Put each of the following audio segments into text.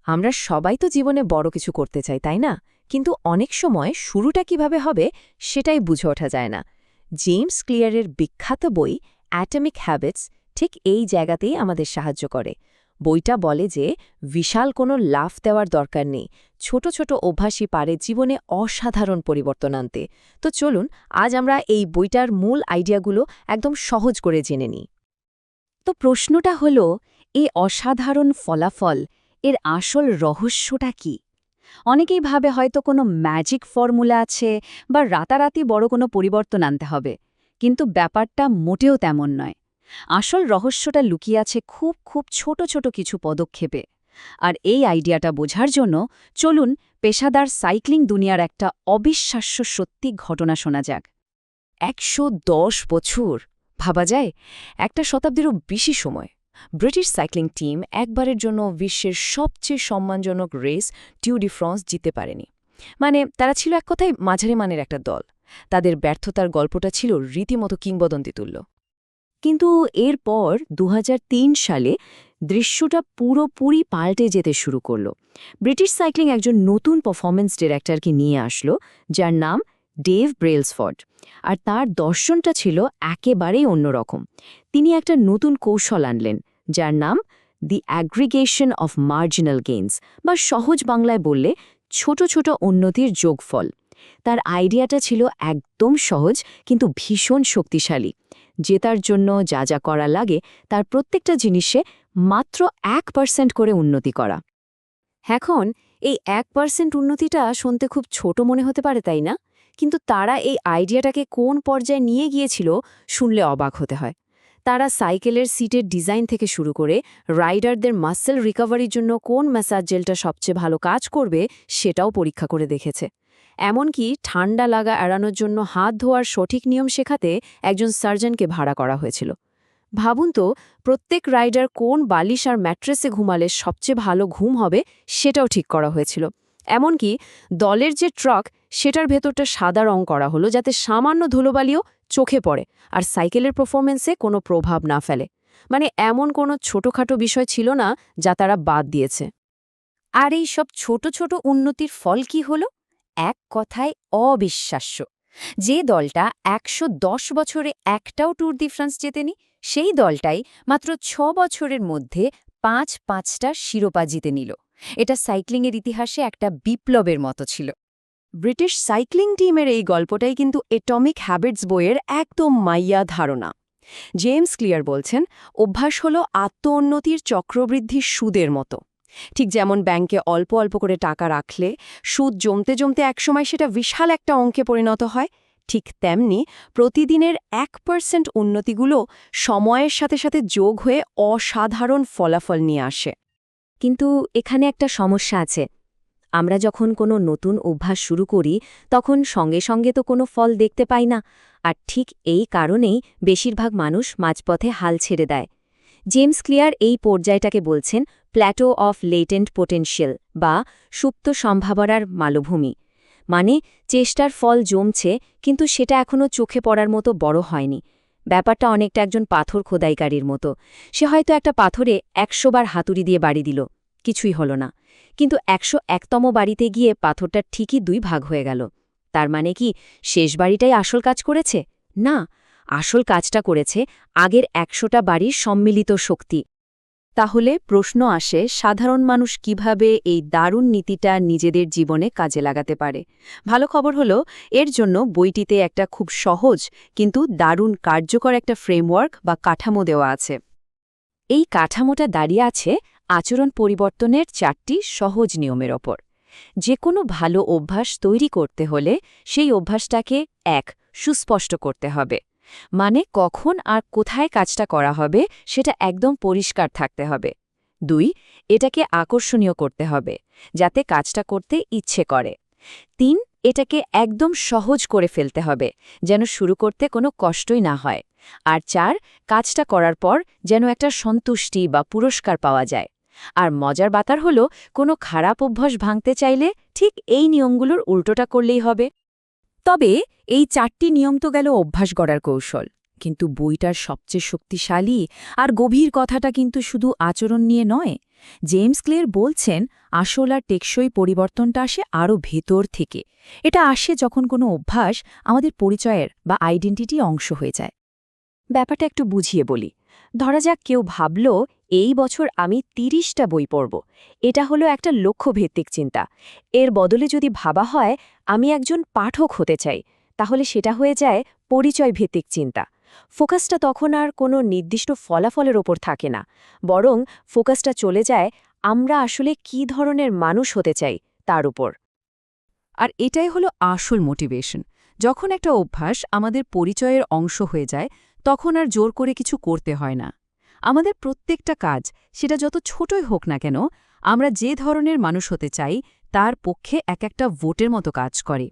আমরা সবাই তো জীবনে বড় কিছু করতে চাই তাই না? কিন্তু অনেক সময় শুরুটা কিভাবে হবে সেটাই বুঝে ওঠা যায় না। জেমস ক্লিয়ারের বিখ্যাত বই অ্যাটমিক হ্যাবিটস ঠিক এই জায়গাতেই আমাদের সাহায্য করে। বইটা বলে যে বিশাল কোনো লাফ দেওয়ার দরকার নেই, ছোট ছোট অভ্যাসই পারে জীবনে অসাধারণ পরিবর্তন আনতে। তো চলুন আজ আমরা এই বইটার মূল আইডিয়াগুলো একদম সহজ করে জেনে নিই। তো প্রশ্নটা হলো, এই অসাধারণ ফলাফল এর আসল রহস্যটা কি? অনেকেই ভাবে হয়তো কোনো ম্যাজিক ফর্মুলা আছে বা রাতারাতি বড় কোনো পরিবর্তন আনতে হবে, কিন্তু ব্যাপারটা মোটেও তেমন নয়। আসল রহস্যটা লুকিয়ে আছে খুব খুব ছোট ছোট কিছু পদক্ষেপে। আর এই আইডিয়াটা বোঝার জন্য চলুন পেশাদার সাইক্লিং দুনিয়ার একটা অবিশ্বাস্য সত্যি ঘটনা শোনা যাক। ১১০ বছর ভাবা যায়, একটা শতাব্দীরও বেশি সময়। ব্রিটিশ সাইক্লিং টিম একবারের জন্য বিশ্বের সবচেয়ে সম্মানজনক রেস ট্যুর ডি ফ্রান্স জিততে পারেনি। মানে তারা ছিল এক কথায় মাঝারি মানের একটা দল। তাদের ব্যর্থতার গল্পটা ছিল রীতিমতো কিংবদন্তি তুল্য। কিন্তু এরপর ২০০৩ সালে দৃশ্যটা পুরোপুরি পাল্টে যেতে শুরু করল। ব্রিটিশ সাইক্লিং একজন নতুন পারফরম্যান্স ডিরেক্টরকে নিয়ে আসলো, যার নাম ডেভ ব্রেলসফোর্ড। আর তার দর্শনটা ছিল একেবারেই অন্যরকম। তিনি একটা নতুন কৌশল আনলেন, যার নাম দি অ্যাগ্রিগেশন অফ মার্জিনাল গেইনস, বা সহজ বাংলায় বললে ছোট ছোট উন্নতির যোগফল। তার আইডিয়াটা ছিল একদম সহজ কিন্তু ভীষণ শক্তিশালী। জেতার জন্য যা যা করা লাগে তার প্রত্যেকটা জিনিসে মাত্র 1% করে উন্নতি করা। এখন এই 1% উন্নতিটা শুনতে খুব ছোট মনে হতে পারে তাই না? কিন্তু তারা এই আইডিয়াটাকে কোন পর্যায়ে নিয়ে গিয়েছিল শুনলে অবাক হতে হয়। তারা সাইকেলের সিটের ডিজাইন থেকে শুরু করে রাইডারদের মাসেল রিকভারির জন্য কোন ম্যাসাজ জেলটা সবচেয়ে ভালো কাজ করবে সেটাও পরীক্ষা করে দেখেছে। এমনকি ঠান্ডা লাগা এড়ানোর জন্য হাত ধোয়ার সঠিক নিয়ম শেখাতে একজন সার্জনকে ভাড়া করা হয়েছিল। ভাবুন তো, প্রত্যেক রাইডার কোন বালিশ আর ম্যাট্রেসে ঘুমালে সবচেয়ে ভালো ঘুম হবে সেটাও ঠিক করা হয়েছিল। এমনকি দলের যে ট্রাক সেটার ভেতরটা সাদা রং করা হলো যাতে সামান্য ধুলোবালিও চোখে পড়ে আর সাইকেলের পারফরমেন্সে কোনো প্রভাব না ফেলে। মানে এমন কোনো ছোটখাটো বিষয় ছিল না যা তারা বাদ দিয়েছে। আর এই সব ছোট ছোট উন্নতির ফল কি হলো? এক কথায় অবিশ্বাস্য। যে দলটা ১১০ বছরে একটাও ট্যুর ডি ফ্রান্স জেতেনি, সেই দলটাই মাত্র ৬ বছরের মধ্যে পাঁচটা শিরোপা জিতে নিল। এটা সাইক্লিংয়ের ইতিহাসে একটা বিপ্লবের মতো ছিল। ব্রিটিশ সাইক্লিং টিমের এই গল্পটাই কিন্তু অ্যাটমিক হ্যাবিটস বইয়ের একদম মাইয়া ধারণা। জেমস ক্লিয়ার বলছেন, অভ্যাস হল আত্মোন্নতির চক্রবৃদ্ধির সুদের মতো। ঠিক যেমন ব্যাংকে অল্প অল্প করে টাকা রাখলে সুদ জমতে জমতে একসময় সেটা বিশাল একটা অঙ্কে পরিণত হয়, ঠিক তেমনি প্রতিদিনের 1% উন্নতিগুলো সময়ের সাথে সাথে যোগ হয়ে অসাধারণ ফলাফল নিয়ে আসে। কিন্তু এখানে একটা সমস্যা আছে। আমরা যখন কোনো নতুন অভ্যাস শুরু করি তখন সঙ্গে সঙ্গে তো কোনো ফল দেখতে পাই না। আর ঠিক এই কারণেই বেশিরভাগ মানুষ মাঝপথে হাল ছেড়ে দেয়। জেমস ক্লিয়ার এই পর্যায়টাকে বলছেন প্ল্যাটো অফ লেটেন্ট পোটেনশিয়াল, বা সুপ্ত সম্ভাবনার মালভূমি। মানে চেষ্টার ফল জমছে কিন্তু সেটা এখনও চোখে পড়ার মতো বড় হয়নি। ব্যাপারটা অনেকটা একজন পাথর খোদাইকারীর মতো। সে হয়তো একটা পাথরে ১০০ বার হাতুড়ি দিয়ে বাড়ি দিল, কিছুই হল না। কিন্তু ১০১তম বাড়িতে গিয়ে পাথরটা ঠিকই ২ ভাগ হয়ে গেল। তার মানে কি শেষ বাড়িটাই আসল কাজ করেছে? না, আসল কাজটা করেছে আগের ১০০টা বাড়ির সম্মিলিত শক্তি। তাহলে প্রশ্ন আসে, সাধারণ মানুষ কিভাবে এই দারুণ নীতিটা নিজেদের জীবনে কাজে লাগাতে পারে? ভালো খবর হলো, এর জন্য বইটিতে একটা খুব সহজ কিন্তু দারুণ কার্যকর একটা ফ্রেমওয়ার্ক বা কাঠামো দেওয়া আছে। এই কাঠামোটা দাঁড়িয়ে আছে আচরণ পরিবর্তনের ৪টি সহজ নিয়মের ওপর। যে কোনো ভালো অভ্যাস তৈরি করতে হলে সেই অভ্যাসটাকে ১. সুস্পষ্ট করতে হবে। মানে কখন আর কোথায় কাজটা করা হবে সেটা একদম পরিষ্কার থাকতে হবে। ২. এটাকে আকর্ষণীয় করতে হবে, যাতে কাজটা করতে ইচ্ছে করে। ৩. এটাকে একদম সহজ করে ফেলতে হবে, যেন শুরু করতে কোনো কষ্টই না হয়। আর ৪. কাজটা করার পর যেন একটা সন্তুষ্টি বা পুরস্কার পাওয়া যায়। আর মজার ব্যাপার হলো, কোনো খারাপ অভ্যাস ভাঙতে চাইলে ঠিক এই নিয়মগুলোর উল্টোটা করলেই হবে। তবে এই ৪টি নিয়ম তো গেল অভ্যাস গড়ার কৌশল, কিন্তু বইটার সবচেয়ে শক্তিশালী আর গভীর কথাটা কিন্তু শুধু আচরণ নিয়ে নয়। জেমস ক্লিয়ার বলছেন আসল আর টেকসই পরিবর্তনটা আসে আরও ভেতর থেকে। এটা আসে যখন কোনো অভ্যাস আমাদের পরিচয়ের বা আইডেন্টিটি অংশ হয়ে যায়। ব্যাপারটা একটু বুঝিয়ে বলি। ধরা যাক কেউ ভাবল এই বছর আমি ৩০টা বই পড়ব। এটা হলো একটা লক্ষ্যভিত্তিক চিন্তা। এর বদলে যদি ভাবা হয় আমি একজন পাঠক হতে চাই, তাহলে সেটা হয়ে যায় পরিচয় ভিত্তিক চিন্তা। ফোকাসটা তখন আর কোনো নির্দিষ্ট ফলাফলের ওপর থাকে না, বরং ফোকাসটা চলে যায় আমরা আসলে কী ধরনের মানুষ হতে চাই তার উপর। আর এটাই হলো আসল মোটিভেশন। যখন একটা অভ্যাস আমাদের পরিচয়ের অংশ হয়ে যায়, তখন আর জোর করে কিছু করতে হয় না। আমাদের প্রত্যেকটা কাজ, সেটা যত ছোটই হোক না কেন, আমরা যে ধরনের মানুষ হতে চাই তার পক্ষে এক একটা ভোটের মতো কাজ করে।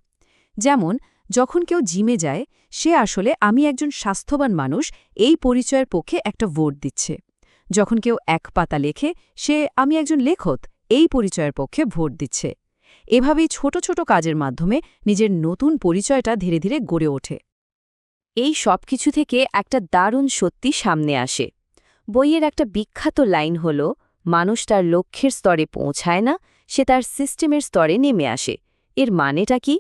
যেমন যখন কেউ জিমে যায়, সে আসলে আমি একজন স্বাস্থ্যবান মানুষ এই পরিচয়ের পক্ষে একটা ভোট দিচ্ছে। যখন কেউ এক পাতা লেখে, সে আমি একজন লেখক এই পরিচয়ের পক্ষে ভোট দিচ্ছে। এভাবেই ছোট ছোট কাজের মাধ্যমে নিজের নতুন পরিচয়টা ধীরে ধীরে গড়ে ওঠে। এই সব কিছু থেকে একটা দারুণ সত্যি সামনে আসে। বইয়ের একটা বিখ্যাত লাইন হল, মানুষ তার লক্ষ্যের স্তরে পৌঁছায় না, সে তার সিস্টেমের স্তরে নেমে আসে। এর মানেটা কি?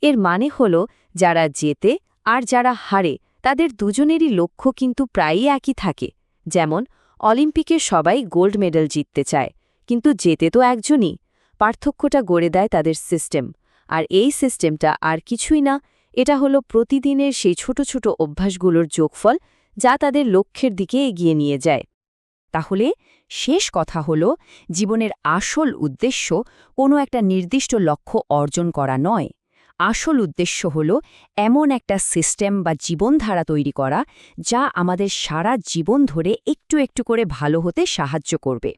এর মানে হল যারা জেতে আর যারা হারে তাদের দুজনেরই লক্ষ্য কিন্তু প্রায়ই একই থাকে। যেমন অলিম্পিকে সবাই গোল্ড মেডেল জিততে চায়, কিন্তু জেতে তো একজনই। পার্থক্যটা গড়ে দেয় তাদের সিস্টেম। আর এই সিস্টেমটা আর কিছুই না, এটা হলো প্রতিদিনের সেই ছোট ছোট অভ্যাসগুলোর যোগফল, যা তাদের লক্ষ্যের দিকে এগিয়ে নিয়ে যায়। তাহলে শেষ কথা হলো, জীবনের আসল উদ্দেশ্য কোনো একটা নির্দিষ্ট লক্ষ্য অর্জন করা নয়। আসল উদ্দেশ্য হল এমন একটা সিস্টেম বা জীবনধারা তৈরি করা, যা আমাদের সারা জীবন ধরে একটু একটু করে ভালো হতে সাহায্য করবে।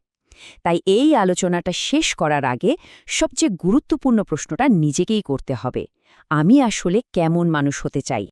তাই এই আলোচনাটা শেষ করার আগে সবচেয়ে গুরুত্বপূর্ণ প্রশ্নটা নিজেকেই করতে হবে, আমি আসলে কেমন মানুষ হতে চাই?